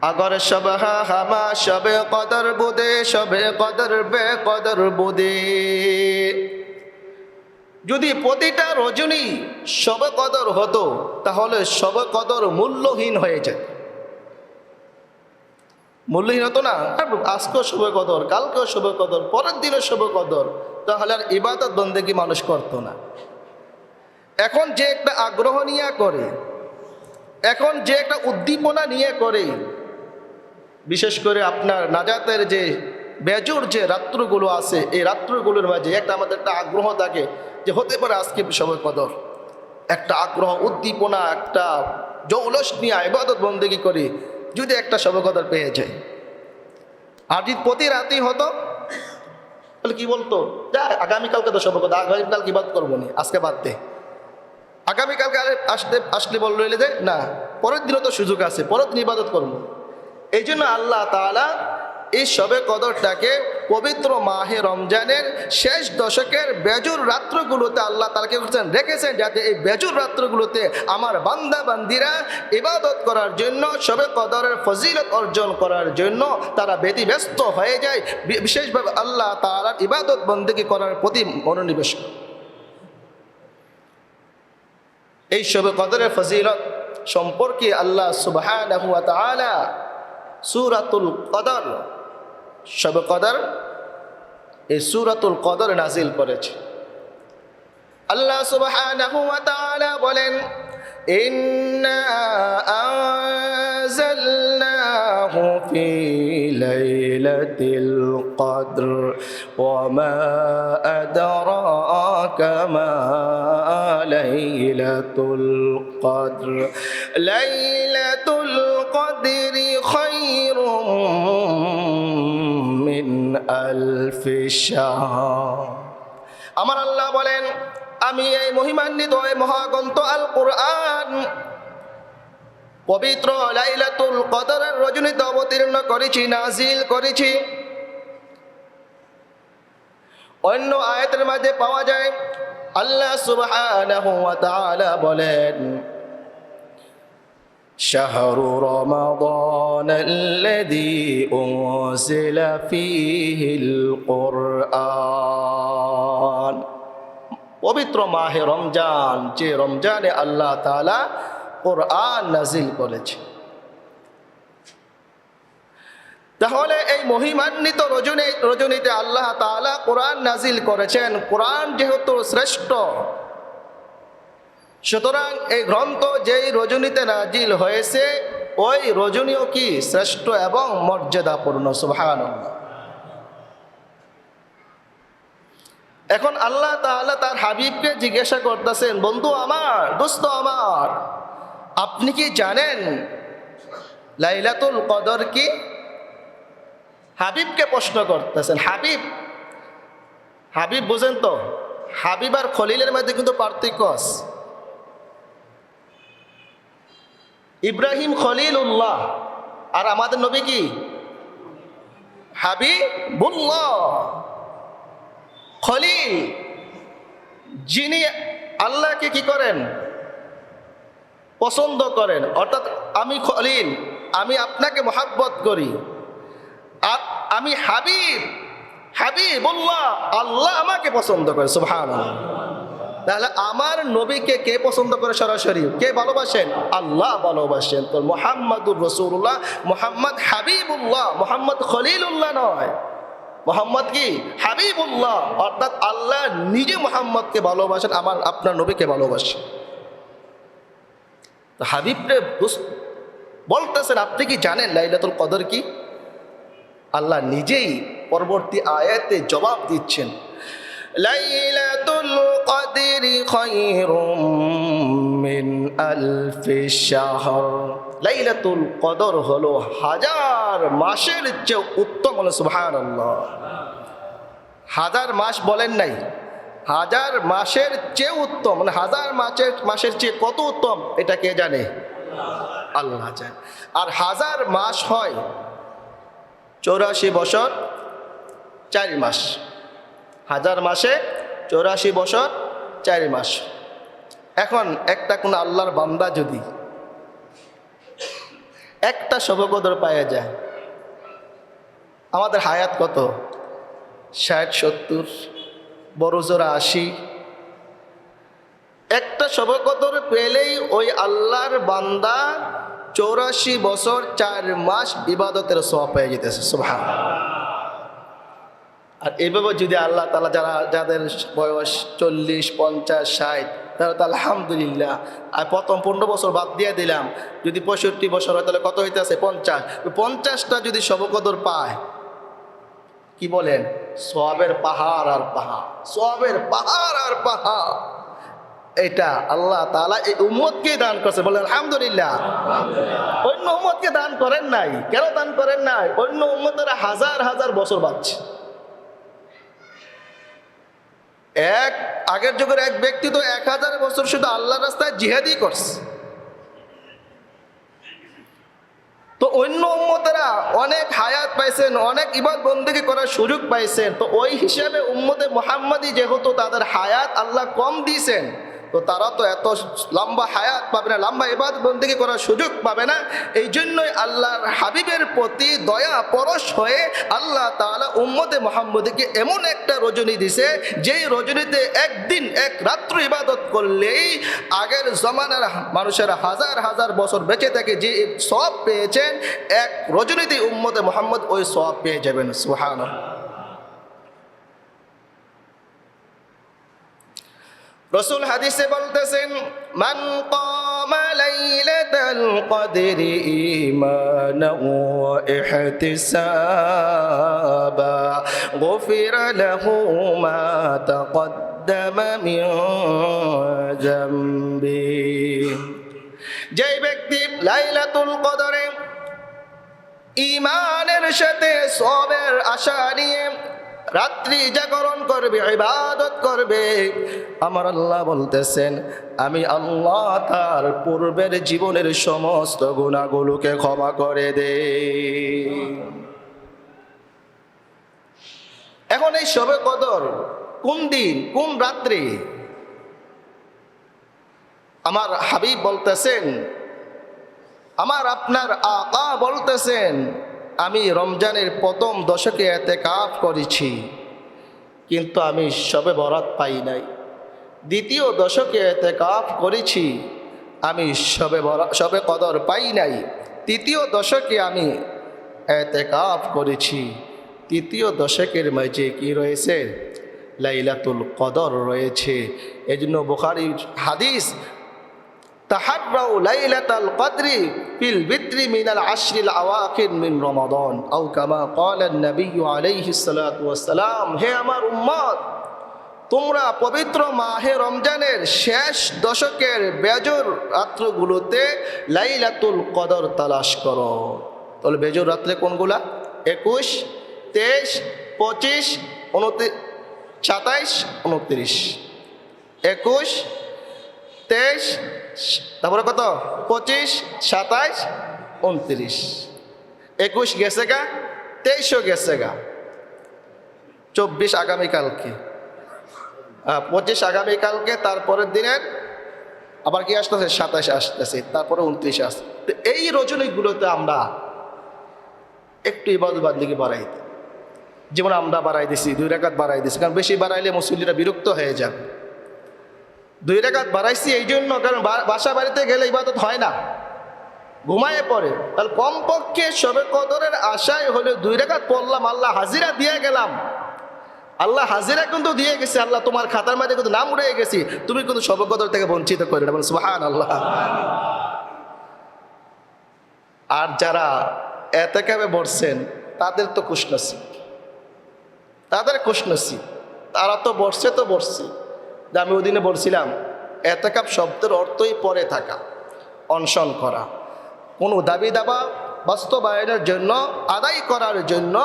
अगर शब हमा शब कदर बुदे शब कदर बेकदर बुदे যদি প্রতিটা রজনী শবে কদর হতো তাহলে শবে কদর মূল্যহীন হয়ে যেত। মূল্যহীন হতো না, আজকেও শবে কদর, কালকেও শবে কদর, পরের দিনও শবে কদর, তাহলে আর ইবাদত বন্দেগী মানুষ করতো না। এখন যে একটা আগ্রহ নিয়ে করে, এখন যে একটা উদ্দীপনা নিয়ে করে, বিশেষ করে আপনার নাজাতের যে বেজুর যে রাত্রগুলো আছে, এই রাত্রগুলোর মাঝে একটা আমাদের একটা আগ্রহ থাকে যে হতে পারে আজকে শবে কদর, একটা আগ্রহ উদ্দীপনা একটা জৌলস নিয়ে ইবাদত বন্দেগী করি, যদি একটা শবে কদর পেয়ে যায়। আর যদি প্রতি রাতেই হতো তাহলে কি বলতো, যা আগামীকালকে তো শবে কদর, আগামীকালকে ইবাদত করবো না, আজকে বাদ দে, আগামীকালকে আসলে বললো যে না, পরের দিনও তো সুযোগ আছে, পরের দিন ইবাদত করবো। এই জন্য আল্লাহ তাআলা এই শবে কদরটাকে পবিত্র মাহে রমজানের শেষ দশকের বেজুর রাত্রগুলোতে আল্লাহ তাআলা রেখেছেন, যাতে এই বেজুর রাত্রগুলোতে আমার বান্দা বান্দিরা ইবাদত করার জন্য, শবে কদরের ফজিলত অর্জন করার জন্য তারা ব্যতিব্যস্ত হয়ে যায়, বিশেষভাবে আল্লাহ তাআলার ইবাদত বন্দেগী করার প্রতি মনোনিবেশ। এই শবে কদরের ফজিলত সম্পর্কে আল্লাহ সুবহানাহু ওয়া তাআলা সূরাতুল কদর, শবে কদর, এই সূরাতুল কদর নাজিল করেছে। আল্লাহ সুবহানাহু ওয়া তাআলা বলেন, ইন্না আনজালনাহু ফি লাইলাতিল কদর ওয়া মা আদরাকা মা লাইলাতুল কদর লাইলাতুল কদরি খায়রুম মিন আলফি শাহর। আমার আল্লাহ বলেন, আমি এই মহিমান্বিত এই মহাগ্রন্থ আল কোরআন পবিত্র লাইলাতুল কদরের রজনীতে অবতীর্ণ করেছি, নাজিল করেছি। অন্য আয়াতের মাঝে পাওয়া যায় আল্লাহ সুবহানাহু ওয়া তাআলা বলেন, শাহরু রমাদানাল্লাযী উনজিলা ফীহিল কুরআন, পবিত্র মাহে রমজান, যে রমজানে আল্লাহ তাআলা কোরআন নাজিল করেছে। তাহলে এই মহিমান্বিত রজনীতে আল্লাহ তাআলা কোরআন নাজিল করেছেন। কোরআন যেহেতু শ্রেষ্ঠ, সুতরাং এই গ্রন্থ যেই রজনীতে নাজিল হয়েছে ওই রজনীও কি শ্রেষ্ঠ এবং মর্যাদাপূর্ণ। সুবহানাল্লাহ। এখন আল্লাহ তাআলা তার হাবিবকে জিজ্ঞাসা করতেছেন, বন্ধু আমার, দোস্ত আমার, আপনি কি জানেন লাইলাতুল কদর কি? হাবিবকে প্রশ্ন করতেছেন। হাবিব বুঝেন তো, হাবিব আর খলিলের মধ্যে কিন্তু পার্থক্য আছে। ইব্রাহিম খলিলুল্লাহ, আর আমাদের নবী কি হাবিবুল্লাহ। খলিল যিনি আল্লাহকে কি করেন, পছন্দ করেন, অর্থাৎ আমি খলিল, আমি আপনাকে মহাব্বত করি। আর আমি হাবিবুল্লাহ, আল্লাহ আমাকে পছন্দ করে। সুবহানাল্লাহ। তাহলে আমার নবীকে কে পছন্দ করে? সরাসরি কে ভালোবাসেন? আল্লাহ ভালোবাসেন। তো মুহাম্মাদুর রাসূলুল্লাহ, মুহাম্মদ হাবিবুল্লাহ, মুহাম্মদ খলিলুল্লাহ নয়, মুহাম্মদ কি হাবিবুল্লাহ, অর্থাৎ আল্লাহ নিজে মুহাম্মদকে ভালোবাসেন, আমার আপনার নবীকে ভালোবাসেন। তো হাবিবকে বলতেছেন, আপনি কি জানেন লাইলাতুল কদর কি? আল্লাহ নিজেই পরবর্তী আয়াতে জবাব দিচ্ছেন, লাইলাতুল কদরি খায়রুম মিন আলফি শাহর। লাইলাতুল কদর হলো হাজার মাসের চেয়ে উত্তম। হলো সুবহানাল্লাহ। হাজার মাস বলেন নাই, হাজার মাসের চেয়ে উত্তম, মানে হাজার মাসের চেয়ে কত উত্তম এটা কে জানে? আল্লাহ জানে। আর হাজার মাস হয় 84 বছর 4 মাস। হাজার মাসে 84 বছর 4 মাস। এখন একটা কোন আল্লাহর বান্দা যদি একটা শবে কদর পাওয়া যায়। আমাদের হায়াত কত? 60-70, বড় জোড়া 80। একটা শবে কদর পেলেই ওই আল্লাহর বান্দা 84 বছর 4 মাস ইবাদতের সওয়াব পেয়ে যেতেছে। সুবহানাল্লাহ। আর এইভাবে যদি আল্লাহ তাআলা যাদের বয়স 40, 50, 60, তাহলে তো আলহামদুলিল্লাহ। আর প্রথম 15 বছর বাদ দিয়ে দিলাম, যদি 65 বছর হয় তাহলে কত হইতেছে? 50। 50টা যদি শবে কদর পায়, কি বলেন? সওয়াবের পাহাড় আর পাহাড়, সওয়াবের পাহাড় আর পাহাড়। এটা আল্লাহ তাআলা এই উম্মতকে দান করছে, বলেন আলহামদুলিল্লাহ। অন্য উম্মতকে দান করেন নাই। কেন দান করেন নাই? অন্য উম্মতেরা হাজার হাজার বছর বাঁচছে। আগের যুগের এক ব্যক্তি তো 1000 বছর শুধু আল্লাহর রাস্তায় জিহাদই করছে। তো অন্য উম্মতেরা অনেক হায়াত পাইছেন, অনেক ইবাদত বন্দেগী করার সুযোগ পাইছেন। তো ওই হিসাবে উম্মতে মুহাম্মাদি যেহেতু তাদের হায়াত আল্লাহ কম দিয়েছেন, তো তারা তো এত লম্বা হায়াত পাবে না, লম্বা ইবাদত বন্দেগী করার সুযোগ পাবে না। এই জন্যই আল্লাহর হাবিবের প্রতি দয়া পরশ হয়ে আল্লাহ তাআলা উম্মতে মুহাম্মাদিকে এমন একটা রজনী দিছে, যেই রজনীতে একদিন এক রাত্র ইবাদত করলেই আগের জমানার মানুষেরা হাজার হাজার বছর বেঁচে থেকে যে সওয়াব পেয়েছেন, এক রজনীতে উম্মতে মুহাম্মদ ওই সওয়াব পেয়ে যাবেন। সুবহানাল্লাহ। রাসূল হাদিসে বলতেছেন, মান কামা লাইলাতাল কদরি ঈমানান ওয়া ইহতিসাবা গুফিরা লাহু মা তাকদ্দামা মিন যামবি। যেই ব্যক্তি লাইলাতুল কদরে ঈমানের সাথে সওয়াবের আশা নিয়ে রাত্রি জাগরণ করবে, ইবাদত করবে, আমার আল্লাহ বলতেছেন আমি আল্লাহ তার পূর্বের জীবনের সমস্ত গুনাহগুলোকে ক্ষমা করে দেই। এখন এই শবে কদর কোন দিন, কোন রাত্রি? আমার হাবিব বলতেছেন, আমার আপনার আকা বলতেছেন, আমি রমজানের প্রথম দশকে ইতিকাফ করেছি, কিন্তু আমি শবে বরাত পাই নাই। দ্বিতীয় দশকে ইতিকাফ করেছি, আমি শবে কদর পাই নাই। তৃতীয় দশকে আমি ইতিকাফ করেছি, তৃতীয় দশকের মাঝে কি রয়েছে? লাইলাতুল কদর রয়েছে। এজন্য বুখারীর হাদিস, তাহাররাউ লাইলাতাল কদরি ফিল বিত্রি মিনাল আশরিল আওয়াখির মিন রমাদান আও কামা ক্বালা নবী আলাইহিস সালাতু ওয়াস সালাম। হে আমার উম্মত, তোমরা পবিত্র মাহে রমজানের শেষ দশকের বেজর রাত্রগুলোতে লাইলাতুল কদর তালাশ করো। তাহলে বেজর রাত্রে কোনগুলা? 21, 23, 25, 29, 27, 29, 21, 23, তারপরে কত? 25, 27, 29। 21 গেছে গা, 23ও গেছে গা, 24 আগামীকালকে, 25 আগামীকালকে, তারপরের দিনের আবার কি আসতেছে? 27 আসতেছে, তারপরে 29 আসছে। তো এই রজনীগুলোতে আমরা একটু ইবাদত বান্দেগী বাড়াই দিই। যেমন আমরা বাড়াই দিছি, 2 রাকাত বাড়াই দিছি, কারণ বেশি বাড়াইলে মুসল্লিরা বিরক্ত হয়ে যাবে। 2 রাকাত বাড়াইছি এই জন্য, কারণ বাসা বাড়িতে গেলে ইবাদত হয় না, ঘুমায়ে পড়ে। তাহলে কমপক্ষে শবে কদরের আশায় হলে 2 রাকাত পড়লাম, আল্লাহ হাজিরা দিয়ে গেলাম। আল্লাহ হাজিরা কিন্তু দিয়ে গেছে, আল্লাহ তোমার খাতার মধ্যে কিন্তু নাম উড়ে গেছি, তুমি কিন্তু শবে কদর থেকে বঞ্চিত করে না। বলেন সুবহানাল্লাহ। আর যারা ইতিকাফে বসছেন তাদের তো খুশনসিব, তাদের খুশনসিব, তারা তো বসছে তো বসছে। আমি ওই দিনে বলছিলাম, ইতিকাফ শব্দের অর্থই পরে থাকা, অনশন করা, কোনো দাবি দাবা বাস্তবায়নের জন্য, আদায় করার জন্য।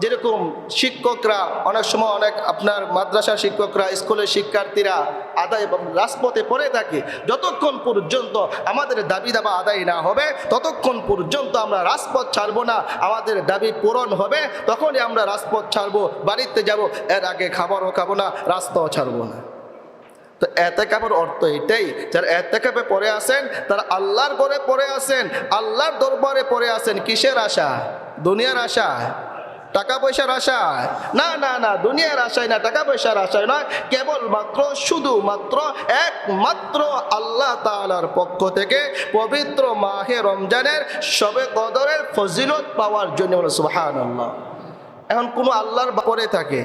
যেরকম শিক্ষকরা অনেক সময়, অনেক আপনার মাদ্রাসার শিক্ষকরা, স্কুলের শিক্ষার্থীরা আদায় রাজপথে পড়ে থাকে, যতক্ষণ পর্যন্ত আমাদের দাবি দাবা আদায় না হবে ততক্ষণ পর্যন্ত আমরা রাজপথ ছাড়বো না। আমাদের দাবি পূরণ হবে তখনই আমরা রাজপথ ছাড়বো, বাড়িতে যাব। এর আগে খাবারও খাবো না, রাস্তাও ছাড়বো না। তো এতেকাফের অর্থ এটাই, যারা এতেকাফে পড়ে আসেন তারা আল্লাহর ঘরে পড়ে আসেন, আল্লাহর দরবারে পড়ে আসেন। কিসের আশা? দুনিয়ার আশা, টাকা পয়সার আশায়? না না না, দুনিয়ার আশায় না, টাকা পয়সার আশায় নয়, কেবলমাত্র শুধুমাত্র একমাত্র আল্লাহ তাআলার পক্ষ থেকে পবিত্র মাহে রমজানের শবে কদরের ফজিলত পাওয়ার জন্য। সুবহানাল্লাহ। এখন কোনো আল্লাহর পরে থাকে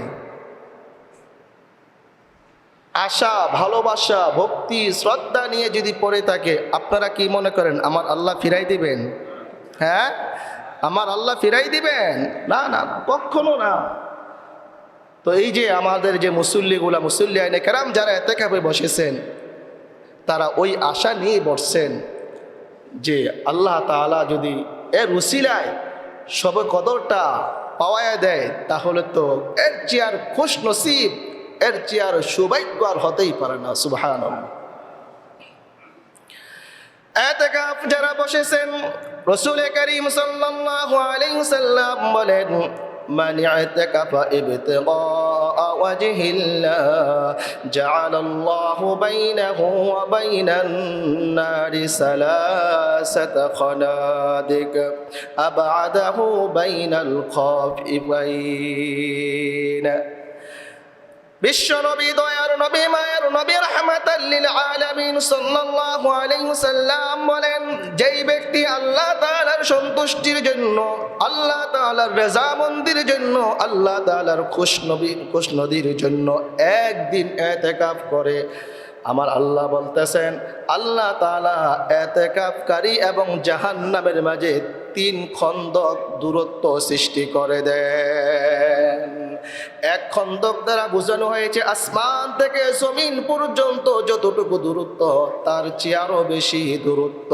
আশা, ভালোবাসা, ভক্তি, শ্রদ্ধা নিয়ে যদি পড়ে থাকে, আপনারা কি মনে করেন আমার আল্লাহ ফিরাই দিবেন? হ্যাঁ, আমার আল্লাহ ফিরাই দিবেন? না না, কখনো না। তো এই যে আমাদের যে মুসল্লিগুলা, মুসল্লিয়ানে কেরাম যারা এতেকাফে বসেছেন, তারা ওই আশা নিয়ে বসছেন যে আল্লাহ তাআলা যদি এর উসিলায় শবে কদরটা পাওয়ায় দেয়, তাহলে তো এর চেয়ে আর খুশ নসিব, এর চেয়ে আর সৌভাগ্য আর হতেই পারে না। সুবহানাল্লাহ। এতেকাফ যারা বসেছেন, রাসূল করিম সাল্লাল্লাহু আলাইহি ওয়াসাল্লাম বলেন, মান ইতাকাফা ইবতিগা ওয়াজহিল্লাহ জাআলাল্লাহু বাইনাহু ওয়া বাইনান নারি সালাসাতা খানাদিক আবআদাহু বাইনাল খাফিবাইন। বিশ্বনবী, দয়ার নবী, মায়ের নবী, রাহমাতাল লিল আলামিন সাল্লাল্লাহু আলাইহি ওয়াসাল্লাম বলেন, যেই ব্যক্তি আল্লাহ তাআলার সন্তুষ্টির জন্য, আল্লাহ তাআলার রেজামন্দির জন্য, আল্লাহ তাআলার খুশনদির জন্য একদিন ইতিকাফ করে, আমার আল্লাহ বলতেছেন আল্লাহ তাআলা ইতিকাফকারী এবং জাহান্নামের মাঝে 3 খন্দক দূরত্ব সৃষ্টি করে দেন। এক খন্দক দ্বারা বোঝানো হয়েছে আসমান থেকে জমিন পর্যন্ত যতটুকু দূরত্ব, তার চেয়ে আরো বেশি দূরত্ব।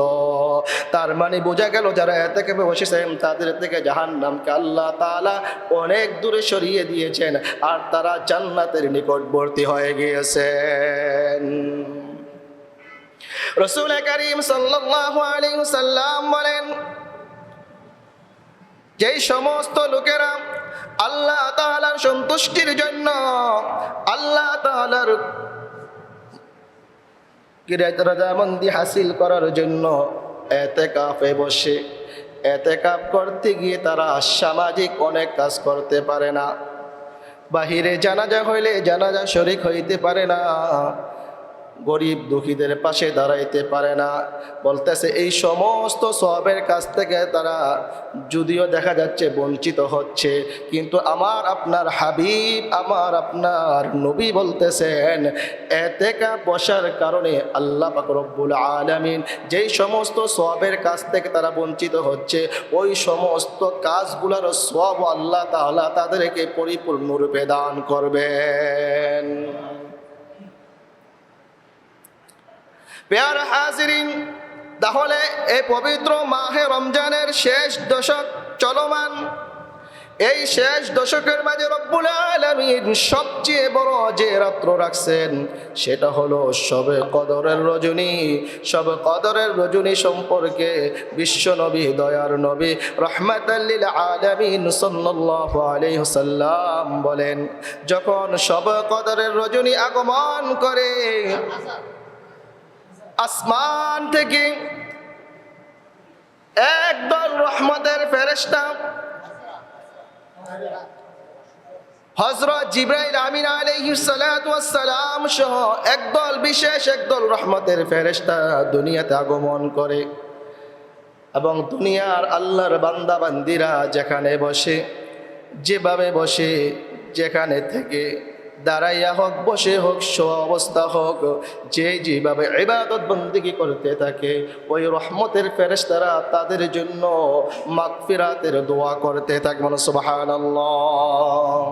তার মানে বোঝা গেল যারা ইতিকাফে বসেছেন তাদের থেকে জাহান্নামকে আল্লাহ তাআলা অনেক দূরে সরিয়ে দিয়েছেন, আর তারা জান্নাতের নিকটবর্তী হয়ে গিয়েছেন। রাসূল করিম সাল্লাল্লাহু আলাইহি ওয়াসাল্লাম বলেন, যেই সমস্ত লোকেরা আল্লাহ তাআলার সন্তুষ্টির জন্য, আল্লাহ তাআলার রাজামন্দি হাসিল করার জন্য ইতিকাফে বসে, ইতিকাফ করতে গিয়ে তারা সামাজিক অনেক কাজ করতে পারে না, বাহিরে জানাজা হইলে জানাজা শরীক হইতে পারে না, গরিব দুঃখীদের পাশে দাঁড়াইতে পারে না। বলতেছে এই সমস্ত সওয়াবের কাছ থেকে তারা যদিও দেখা যাচ্ছে বঞ্চিত হচ্ছে, কিন্তু আমার আপনার হাবিব, আমার আপনার নবী বলতেছেন ইতিকাফ বসার কারণে আল্লাহ পাক রব্বুল আলামিন যেই সমস্ত সওয়াবের কাছ থেকে তারা বঞ্চিত হচ্ছে, ওই সমস্ত কাজগুলোর সওয়াব আল্লাহ তাআলা তাদেরকে পরিপূর্ণরূপে দান করবেন। প্রিয় হাজিরিন, তাহলে এই পবিত্র মাহে রমজানের শেষ দশক চলমান, এই শেষ দশকের মাঝে রব্বুল আলামিন সবচেয়ে বড় যে রাত্র রাখছেন সেটা হলো শবে কদরের রজনী। শবে কদরের রজনী সম্পর্কে বিশ্বনবী, দয়ার নবী, রাহমাতাল লিল আলামিন সাল্লাল্লাহু আলাইহি ওয়াসাল্লাম বলেন, যখন শবে কদরের রজনী আগমন করে, আসমান থেকে একদল রহমতের ফেরেশতা হযরত জিবরাইল আমিন আলাইহিস সালাতু ওয়াস সালাম সহ একদল বিশেষ একদল রহমতের ফেরেশতা দুনিয়াতে আগমন করে, এবং দুনিয়ার আল্লাহর বান্দা বান্দিরা যেখানে বসে, যেভাবে বসে, যেখানে থেকে দাঁড়াইয়া হোক, বসে হোক, শোয়া অবস্থা হোক, যে যেভাবে ইবাদত বন্দেগী করতে থাকে, ওই রহমতের ফেরেশতারা তাদের জন্য মাগফিরাতের দোয়া করতে থাকে। সুবহানাল্লাহ।